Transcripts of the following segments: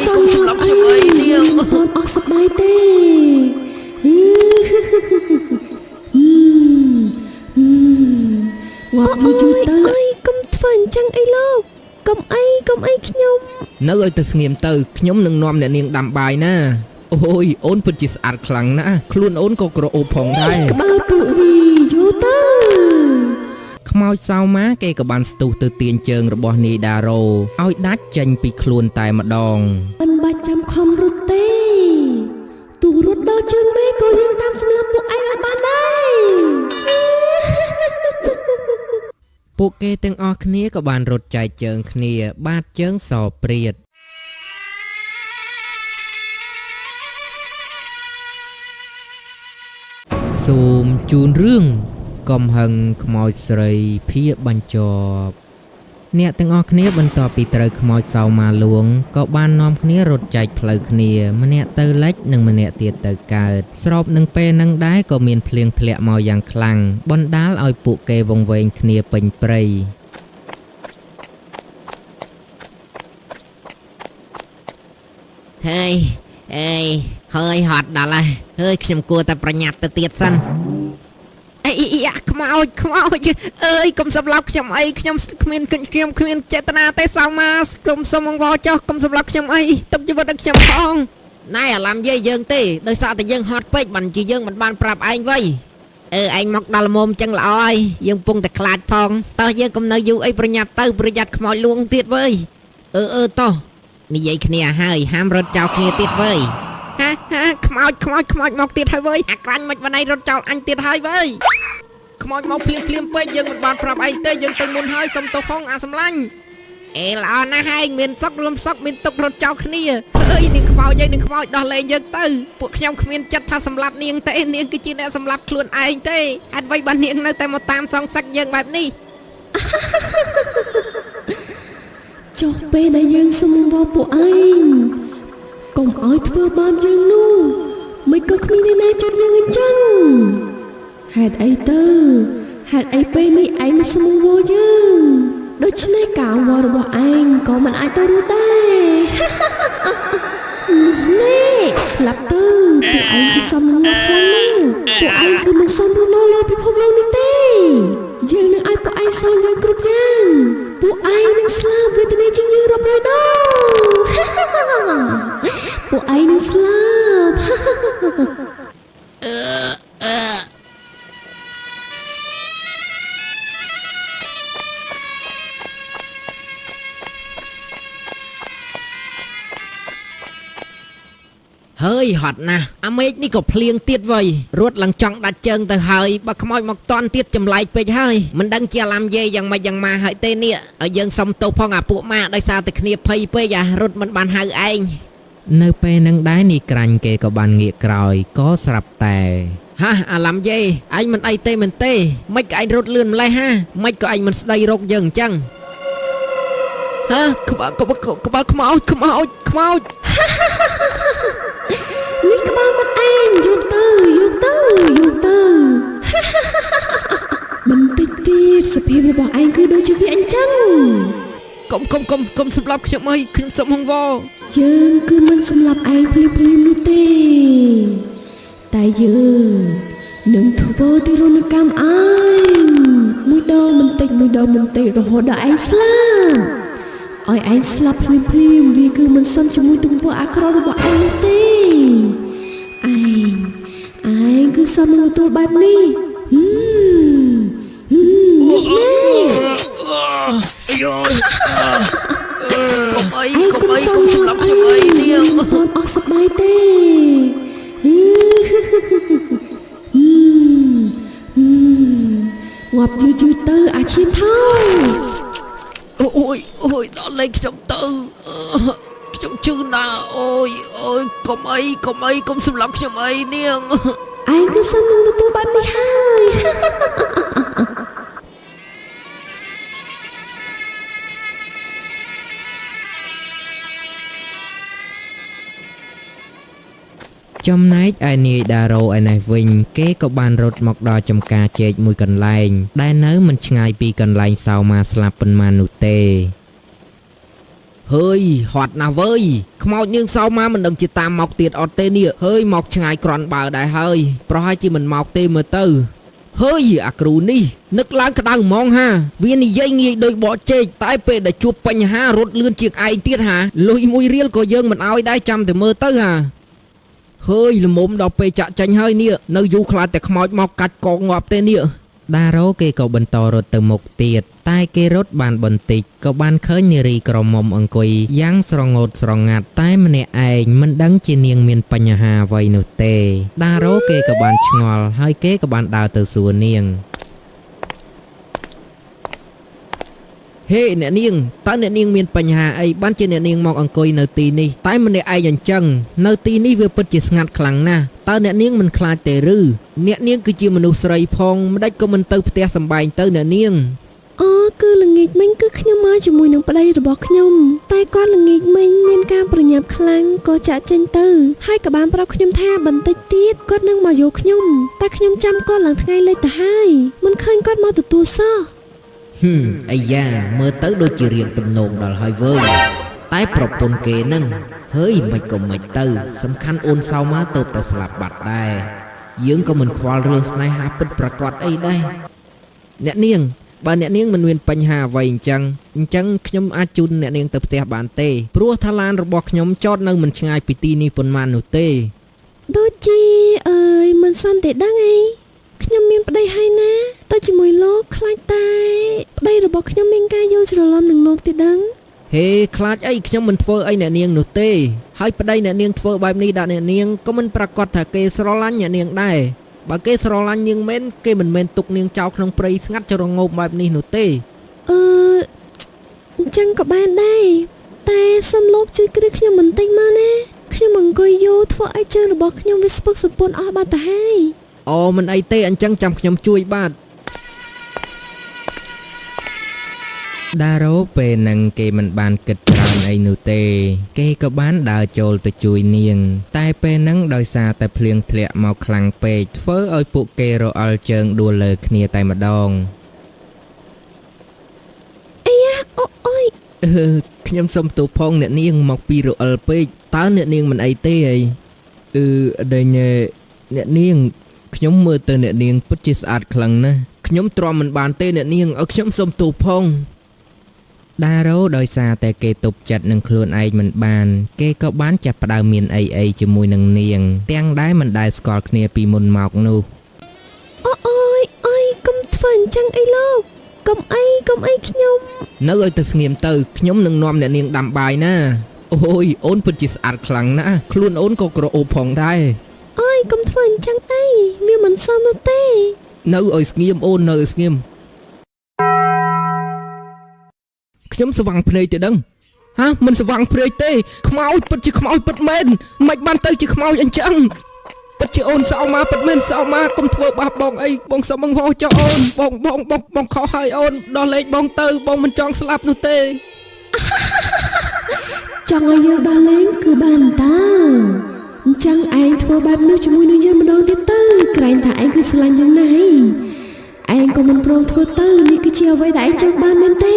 កុំស្លាប់ខ្ញុំអីនាងអត់សប្បាយទេងាប់យូរទៅអើយកុំធ្វើអញ្ចឹងអីលោកកុំអីខ្ញុំនៅឲ្យទៅស្ងៀមទៅខ្ញុំនឹងនាំអ្នកនាងដាំបាយណាអូយអូនពិតជាស្អាតខ្លាំងណាស់ខ្លួនអូនក៏ក្រអូបផងដែរក្បាលពួកវីយូរទៅខ្មោចសៅម៉ាគេក៏បានស្ទុះទៅទាញជើងរបស់នាយដារ៉ូឲ្យដាច់ចេញពីខ្លួនតែម្ដងមិនបាច់ចាំខំរត់ទេទូរត់ដល់ជើងមេក៏យើងតាមសម្លាប់ពួកឯងឲ្យបានដែរពួកគេទាំងអស់គ្នាក៏បានរត់ចែកជើងគ្នាបាតជើងសព្រាតសូមជូនរឿងកំហឹងខ្មោចស្រីភាគបញ្ចប់អ្នកទាំងអស់គ្នាបន្ទាប់ពីត្រូវខ្មោចសៅម៉ាលួងក៏បាននាំគ្នារត់ចែកផ្លូវគ្នាម្នាក់ទៅលិចនិងម្នាក់ទៀតទៅកើតស្របនឹងពេលនឹងដែរក៏មានភ្លៀងធ្លាក់មកយ៉ាងខ្លាំងបណ្ដាលឲ្យពួកគេវង្វេងគ្នាពេញព្រៃហើយហត់ដល់ហើយខ្ញុំគួរតែប្រញាប់ទៅទៀតសិនអីខ្មោចអើយកុំសម្លាប់ខ្ញុំអីខ្ញុំគ្មានចេតនាទេសៅម៉ាកុំសុំអង្វរចុះកុំសម្លាប់ខ្ញុំអីទុកជីវិតឲ្យខ្ញុំផងណែអាឡាំយាយយើងទេដោយសារតែយើងហត់ពេកមិនជាយើងមិនបានប្រាប់ឯងវៃឯងមកដល់មុំចឹងល្អហើយយើងពងតែខ្លាចផងតោះយើងកុំនៅយូរអីប្រញាប់ទៅប្រយ័ត្នខ្មោចលួងទៀតវើយតោះនិយាយគ្នាហើយហាមរត់ចោលគ្នាទៀតវើយខ្មោចមកទៀតហើយវើយអាក្រាញ់មិនបានឯងរត់ចោលអញទៀតហើយវើយខ្មោចមកភ្លាមពេកយើងមិនបានប្រាប់ឯងទេយើងទៅមុនហើយសុំទោសផងអាសម្លាញ់ល្អណាស់ហើយមានសុករួមសុកមានទុករត់ចោលគ្នានាងខ្មោចដោះលែងយើងទៅពួកខ្ញុំគ្មានចិត្តថាសម្លាប់នាងទេនាងគឺជាអ្នកសម្លាប់ខ្លួនឯងទេហេតុអ្វីបាននាងនៅតែមកតាមសងសឹកយើងបែបនេះចុះពេលដែលយើងសុំអង្វរពួកឯងកុំឲ្យធ្វើបាបយើងនោះមិនក៏គ្មានអ្នកណាជួយយើងអញ្ចឹងហេតុអីពេលនេះឯងមិនសុំអង្វរយើងដូច្នេះការអង្វររបស់ឯងក៏មិនអាចទៅរួចដែរនេះស្លាប់ទៅពួកឯងគឺសមនឹងខ្លាំងណាស់ពួកឯងគឺមិនសមរស់នៅលើពិភពលោកនេះទេយើងនឹងឲ្យពួកឯងសងយើងគ្រប់យ៉ាងពួកឯងនឹងស្លាប់វេទនាជាងយើងរាប់រយដងពួកឯងនឹងស្លាប់ហើយហត់ណាស់អាមេឃនេះក៏ភ្លៀងទៀតវៃរត់ឡើងចង់ដាច់ជើងទៅហើយបើខ្មោចមកតន់ទៀតចម្លែកពេកហើយមិនដឹងជាអាឡាំយាយយ៉ាងម៉េចយ៉ាងម៉ាហើយទេនេះឲ្យយើងសុំទោសផងអាពួកម៉ាដោយសារតែគ្នាភ័យពេករត់មិនបានហៅឯងនៅពេលនឹងដែរនេះក្រាញ់គេក៏បានងាកក្រោយក៏ស្រាប់តែអាឡាំយាយឯងមិនអីទេមិនទេមិនក៏ឯងរត់លឿនម្លេះមិនក៏ឯងមិនស្ដីរកយើងអញ្ចឹងក្បាលខ្មោចនេះក្បាលមកឯងយកទៅបន្តិចទៀតសភាពរបស់ឯងគឺដូចជាវាអញ្ចឹងកុំសម្លាប់ខ្ញុំអីខ្ញុំសុំអង្វរយើងគឺមិនសម្លាប់ឯងភ្លាមនោះទេតែយើងនឹងធ្វើទារុណកម្មឯងមួយដងបន្តិចរហូតដល់ឯងស្លាប់ឲ្យឯងស្លាប់ភ្លាមវាគឺមិនសមជាមួយទង្វើអាក្រក់របស់ឯងនោះទេឯងគឺសមនឹងទទួលបែបនេះនេះកុំសម្លាប់ខ្ញុំអីនាងអត់សប្បាយទេងាប់យូរទៅអាឈាមថោអូយដល់លេងខ្ញុំទៅខ្ញុំជឿណាអូយកុំសម្លាប់ខ្ញុំអីនាងឯងគឺសមនឹងទទួលបែបនេះហើយ ចំណែកឯនាយដារ៉ូឯនេះវិញគេក៏បានរត់មកដល់ចំការចេកមួយកន្លែងដែលនៅមិនឆ្ងាយពីកន្លែងសៅម៉ាស្លាប់ប៉ុន្មាននោះទេហើយហត់ណាស់វើយខ្មោចនាងសៅម៉ាមិនដឹងជាតាមមកទៀតអត់ទេនេះហើយមកឆ្ងាយក្រាន់បើដែរហើយប្រហែលជាមិនមកទេមើលទៅហើយអាគ្រូនេះនឹកឡើងក្តៅហ្មងហាវានិយាយងាយដូចបកចេកតែពេលដែលជួបបញ្ហារត់លឿនជាងឯងទៀតហាលុយ1រៀលក៏យើងមិនអោយដែរចាំតែមើលទៅហាហើយល្មមដល់ពេលចាក់ចាញ់ហើយនេះនៅយូរខ្លាចតែខ្មោចមកកាច់កងងាប់ទេនេះដារ៉ូគេក៏បន្តរត់ទៅមុខទៀតតែគេរត់បានបន្តិចក៏បានឃើញនារីក្រមុំអង្គុយយ៉ាងស្រងោតស្រងាត់តែម្នាក់ឯងមិនដឹងជានាងមានបញ្ហាអ្វីនោះទេដារ៉ូគេក៏បានឆ្ងល់ហើយគេក៏បានដើរទៅសួរនាងហេអ្នកនាងតើអ្នកនាងមានបញ្ហាអីបានជាអ្នកនាងមកអង្គុយនៅទីនេះតែម្នាក់ឯងអញ្ចឹងនៅទីនេះវាពិតជាស្ងាត់ខ្លាំងណាស់តើអ្នកនាងមិនខ្លាចទេឬអ្នកនាងគឺជាមនុស្សស្រីផងម្ដេចក៏មិនទៅផ្ទះសម្បែងទៅអ្នកនាងអូគឺល្ងាចមិញគឺខ្ញុំមកជាមួយនឹងប្តីរបស់ខ្ញុំតែគាត់ល្ងាចមិញមានការប្រញាប់ខ្លាំងក៏ចាក់ចេញទៅហើយក៏បានប្រាប់ខ្ញុំថាបន្តិចទៀតគាត់នឹងមកយកខ្ញុំតែខ្ញុំចាំគាត់ឡើងថ្ងៃលិចទៅហើយមិនឃើញគាត់មកទទួលសោះអាយ៉ាមើលទៅដូចជារៀងទំនងដល់ហើយវើយតែប្រពន្ធគេនឹងហើយមិនក៏មិនទៅសំខាន់អូនសៅម៉ាទៅតែស្លាប់បាត់ដែរយើងក៏មិនខ្វល់រឿងស្នេហាពិតប្រាកដអីដែរអ្នកនាងបើអ្នកនាងមិនមានបញ្ហាអ្វីអញ្ចឹងខ្ញុំអាចជូនអ្នកនាងទៅផ្ទះបានទេព្រោះថាឡានរបស់ខ្ញុំចតនៅមិនឆ្ងាយពីទីនេះប៉ុន្មាននោះទេដូចជាមិនសមទេដឹងអីខ្ញុំមានប្តីហើយណាទៅជាមួយលោកខ្លាចតែប្តីរបស់ខ្ញុំមានការយល់ច្រឡំនឹងលោកទេដឹងហេខ្លាចអីខ្ញុំមិនធ្វើអីអ្នកនាងនោះទេហើយប្តីអ្នកនាងធ្វើបែបនេះដាក់អ្នកនាងក៏មិនប្រកាសថាគេស្រឡាញ់អ្នកនាងដែរបើគេស្រឡាញ់នាងមែនគេមិនមែនទុកនាងចោលក្នុងព្រៃស្ងាត់ចរងោបបែបនេះនោះទេអញ្ចឹងក៏បានដែរតែសូមលោកជួយគ្រឹះខ្ញុំបន្តិចមកណាខ្ញុំអង្គុយយូរធ្វើឲ្យជើងរបស់ខ្ញុំវាស្ពឹកសពន់អស់បាត់ទៅហើយអូមិនអីទេអញ្ចឹងចាំខ្ញុំជួយបាទដារ៉ូពេលហ្នឹងគេមិនបានគិតច្រើនអីនោះទេគេក៏បានដើរចូលទៅជួយនាងតែពេលហ្នឹងដោយសារតែភ្លៀងធ្លាក់មកខ្លាំងពេកធ្វើឲ្យពួកគេរអិលជើងដួលលើគ្នាតែម្ដងអាយ៉ាអូយខ្ញុំសុំទោសផងអ្នកនាងមកពីរអិលពេកតើអ្នកនាងមិនអីទេអីដែលអ្នកនាងខ្ញុំមើលទៅអ្នកនាងពិតជាស្អាតខ្លាំងណាស់ខ្ញុំទ្រាំមិនបានទេអ្នកនាងឲ្យខ្ញុំសុំទោសផងដារ៉ូដោយសារតែគេទប់ចិត្តនឹងខ្លួនឯងមិនបានគេក៏បានចាប់ផ្ដើមមានអីជាមួយនឹងនាងទាំងដែលមិនដែលស្គាល់គ្នាពីមុនមកនោះអូយកុំធ្វើអញ្ចឹងអីលោកកុំអីខ្ញុំនៅឲ្យទៅស្ងៀមទៅខ្ញុំនឹងនាំអ្នកនាងដាំបាយណាអូយអូនពិតជាស្អាតខ្លាំងណាស់ខ្លួនអូនក៏ក្រអូបផងដែរអូយកុំធ្វើអញ្ចឹងអីវាមិនសមនោះទេនៅឲ្យស្ងៀមអូននៅឲ្យស្ងៀមខ្ញុំស្វាំងភ្នែកទៅដឹងហាមិនស្វាំងភ្នែកទេខ្មោចពិតជាខ្មោចពិតមែនមិនបានទៅជាខ្មោចអញ្ចឹងពិតជាអូនសៅម៉ាពិតមែនសៅម៉ាកុំធ្វើបាបបងអីបងសុំបង្ហោចុះអូនបងខុសហើយអូនដល់លេខបងទៅបងមិនចង់ស្លាប់នោះទេចង់ឲ្យយើងដល់លេងគឺបានតាអញ្ចឹងឯងធ្វើបែបនោះជាមួយនឹងយើងម្ដងទៀតទៅក្រែងថាឯងគឺស្រឡាញ់យើងណាស់ឯងក៏មិនព្រមធ្វើទៅនេះគឺជាអ្វីដែលឯងចង់បានមែនទេ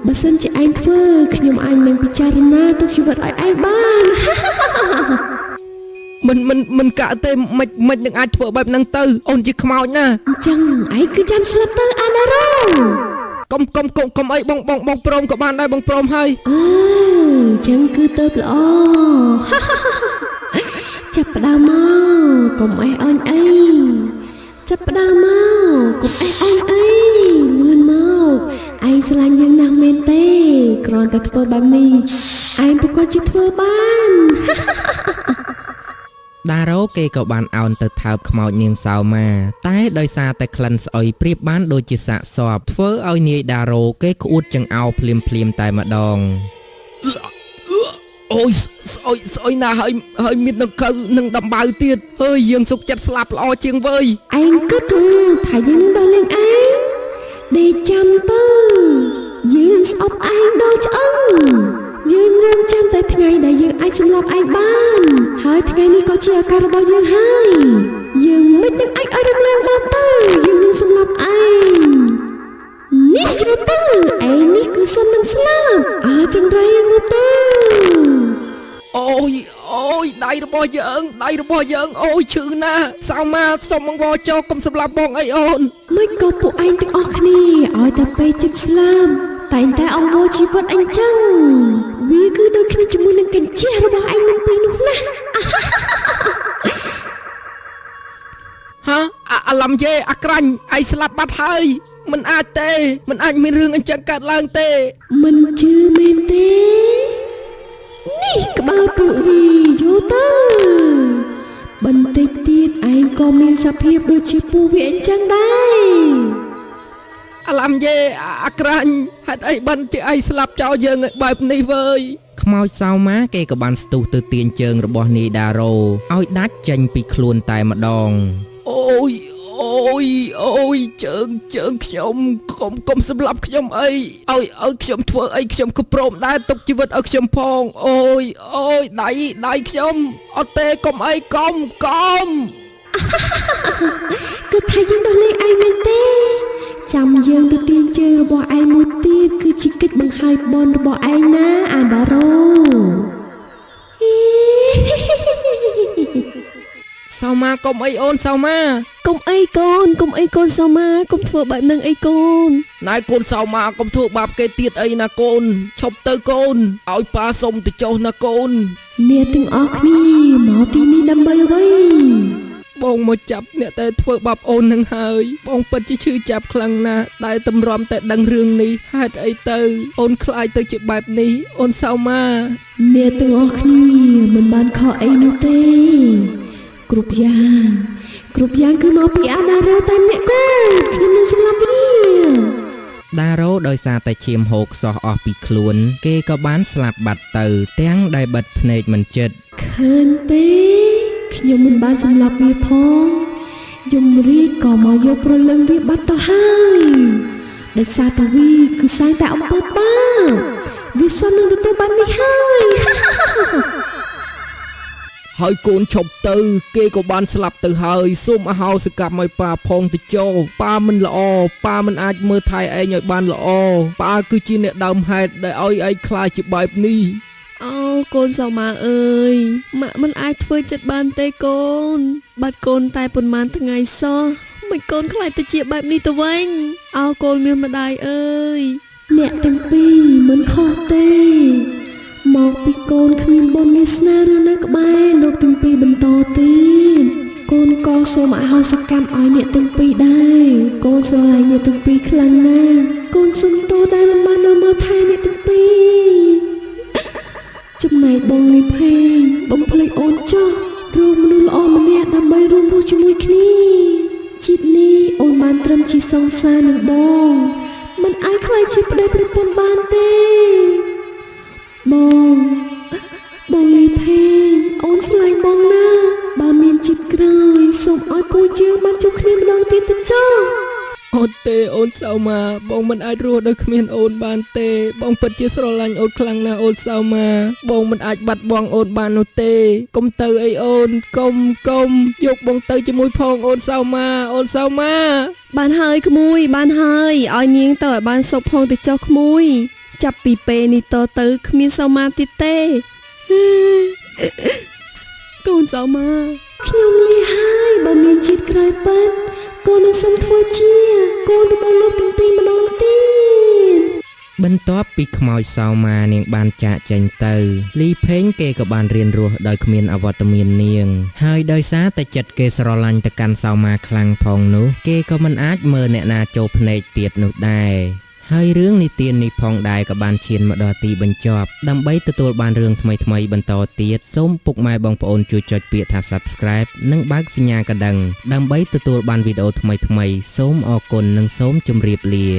បើសិនជាឯងធ្វើខ្ញុំអាចនឹងពិចារណាទុកជីវិតឲ្យឯងបានមិនកាក់ទេមិននឹងអាចធ្វើបែបហ្នឹងទៅអូនជាខ្មោចណាអញ្ចឹងឯងគឺចាំស្លាប់ទៅអាណារ៉ូកុំអីបងព្រមក៏បានដែរបងព្រមហើយអញ្ចឹងគឺទៅល្អចាប់ផ្ដើមមកកុំអេះអន់អីចាប់ផ្ដើមមកកុំអេះអន់អីលឿនមកឯងស្រឡាញ់យើងណាស់មែនទេគ្រាន់តែធ្វើបែបនេះឯងប្រកាសជាធ្វើបានដារ៉ូគេក៏បានអោនទៅថើបខ្មោចនាងសៅម៉ាតែដោយសារតែក្លិនស្អុយប្រៀបបានដូចជាសាកសពធ្វើឲ្យនាយដារ៉ូគេក្អួតចង្អោរភ្លាមតែម្ដងអូយស្អុយណាស់ហើយមានដង្កូវនឹងដំបៅទៀតហើយយើងសុកចិត្តស្លាប់ល្អជាងវើយឯងគិតថាយើងនឹងដល់លេងឯងដេកចាំទៅយើងស្អប់ឯងដល់ឆ្អឹងយើងរំចាំតែថ្ងៃ ថ្ងៃដែលយើងអាចសម្លាប់ឯងបានហើយថ្ងៃនេះក៏ជាឱកាសរបស់យើងហើយយើងមិននឹងអាចឲ្យរំលងបានទៅយើងនឹងសម្លាប់ឯងនេះជ្រៅទៅឯងនេះគឺសុំនឹងស្លាប់ចង្រៃងប់ទៅអូយដៃរបស់យើងអូយឈឺណាស់សៅម៉ាសុំអង្វរចោលកុំសម្លាប់បងអីអូនមិនក៏ពួកឯងទាំងអស់គ្នាឲ្យតែពេលជិតស្លាប់តែងតែអង្វរជីវិតអញចឹងវាគឺដូចគ្នាជាមួយនឹងកញ្ចេះរបស់ឯងនឹងពេលនោះណាហាអាឡំយេអាក្រាញ់ឯងស្លាប់បាត់ហើយមិនអាចមានរឿងអញ្ចឹងកើតឡើងទេមិនជឿមែនទេនេះក្បាលពួកវាយោទៅបន្តិចទៀតឯងក៏មានសភាពដូចជាពួកវាអញ្ចឹងដែរអាឡំយេអាក្រាញ់ហេតុអីបានជាឯងស្លាប់ចោលយើងបែបនេះវើយខ្មោចសៅម៉ាគេក៏បានស្ទុះទៅទាញជើងរបស់នាយដារ៉ូឲ្យដាច់ចេញពីខ្លួនតែម្ដងអូយជើងខ្ញុំកុំសម្លាប់ខ្ញុំអីឲ្យខ្ញុំធ្វើអីខ្ញុំក៏ព្រមដែរទុកជីវិតឲ្យខ្ញុំផងអូយដៃខ្ញុំអត់ទេកុំអីកុំគឺថាយើងដល់លេងឯងមែនទេចាំយើងទៅទាញជើងរបស់ឯងមួយទៀតគឺជាកិច្ចបង្ហាញបនរបស់ឯងណាអាដារ៉ូសៅម៉ាកុំអីអូនសៅម៉ាកុំអីកូនសៅម៉ាកុំធ្វើបែបនឹងអីកូនណែកូនសៅម៉ាកុំធ្វើបាបគេទៀតអីណាកូនឈប់ទៅកូនឲ្យប៉ាសុំទៅចុះណាកូនអ្នកទាំងអស់គ្នាមកទីនេះដើម្បីអ្វីបងមកចាប់អ្នកតែធ្វើបាបអូននឹងហើយបងពិតជាឈឺចាប់ខ្លាំងណាស់ដែលតម្រាំតែដឹងរឿងនេះហេតុអីទៅអូនខ្លាចទៅជាបែបនេះអូនសៅម៉ាអ្នកទាំងអស់គ្នាមិនបានខកអីនោះទេគ្រប់យ៉ាងគឺមកពីអាដារ៉ូតែម្នាក់គូខ្ញុំនឹងសម្លាប់វាដារ៉ូដោយសារតែឈាមហូរខ្សោះអស់ពីខ្លួនគេក៏បានស្លាប់បាត់ទៅទាំងដែលបិទភ្នែកមិនជិតឃើញទេខ្ញុំមិនបានសម្លាប់វាផងយមរាជក៏មកយកព្រលឹងវាបាត់ទៅហើយដោយសារតែវាគឺសាយតែអំពើបាបវាសន្និដ្ឋានទទួលបាននេះហើយកូនឈប់ទៅគេក៏បានស្លាប់ទៅហើយសូមអហោសិកម្មឲ្យប៉ាផងទៅចោប៉ាមិនល្អប៉ាមិនអាចមើលថែឯងឲ្យបានល្អប៉ាគឺជាអ្នកដើមហេតុដែលឲ្យឯងខ្លាចជាបែបនេះអូកូនសៅម៉ាអើយម៉ាក់មិនអាចធ្វើចិត្តបានទេកូនបាត់កូនតែប៉ុន្មានថ្ងៃសោះមិនកូនខ្លាចទៅជាបែបនេះទៅវិញអូកូនមានម្ដាយអើយអ្នកទាំងពីរមិនខុសទេមកពីកូនគ្មានបុណ្យវាសនាឬនៅក្បែរលោកទាំងពីរបន្តទៀតកូនក៏សូមអហោសិកម្មឲ្យអ្នកទាំងពីរដែរកូនស្រឡាញ់អ្នកទាំងពីរខ្លាំងណាស់កូនសុំទោសដែលមិនបាននៅមើលថែអ្នកទាំងពីរចំណែកបងលីផេងបំភ្លេចអូនចុះរកមនុស្សល្អម្នាក់ដើម្បីរួមរស់ជាមួយគ្នាជាតិនេះអូនបានត្រឹមជាសង្សារនឹងបងមិនអាចខ្លាចជាប្តីប្រពន្ធបានទេបងលីផេងអូនស្លាញ់បងណាបើមានជាតិក្រោយសូមឲ្យពូជយើងបានជួបគ្នាម្ដងទៀតទៅចុះអត់ទេអូនសៅម៉ាបងមិនអាចរស់ដោយគ្មានអូនបានទេបងពិតជាស្រឡាញ់អូនខ្លាំងណាស់អូនសៅម៉ាបងមិនអាចបាត់បង់អូនបាននោះទេកុំទៅអីអូនកុំយកបងទៅជាមួយផងអូនសៅម៉ាបានហើយក្មួយបានហើយឲ្យនាងទៅឲ្យបានសុខផងទៅចុះក្មួយចាប់ពីពេលនេះតទៅគ្មានសៅម៉ាទៀតទេកូនសៅម៉ាខ្ញុំលាហើយបើមានជាតិក្រោយពិតកូននឹងសូមធ្វើជាកូនរបស់លោកទាំងពីរម្ដងទៀតបន្ទាប់ពីខ្មោចសៅម៉ានាងបានចាកចេញទៅលីផេងគេក៏បានរៀនរស់ដោយគ្មានអវត្តមាននាងហើយដោយសារតែចិត្តគេស្រឡាញ់ទៅកាន់សៅម៉ាខ្លាំងផងនោះគេក៏មិនអាចមើលអ្នកណាចូលភ្នែកទៀតនោះដែរហើយរឿងនិទាននេះផងដែរក៏បានឈានមកដល់ទីបញ្ចប់ដើម្បីទទួលបានរឿងថ្មីៗបន្តទៀតសូមពុកម៉ែបងប្អូនជួយចុចពាក្យថា Subscribe និងបើកសញ្ញាកណ្ដឹងដើម្បីទទួលបានវីដេអូថ្មីៗសូមអរគុណនិងសូមជម្រាបលា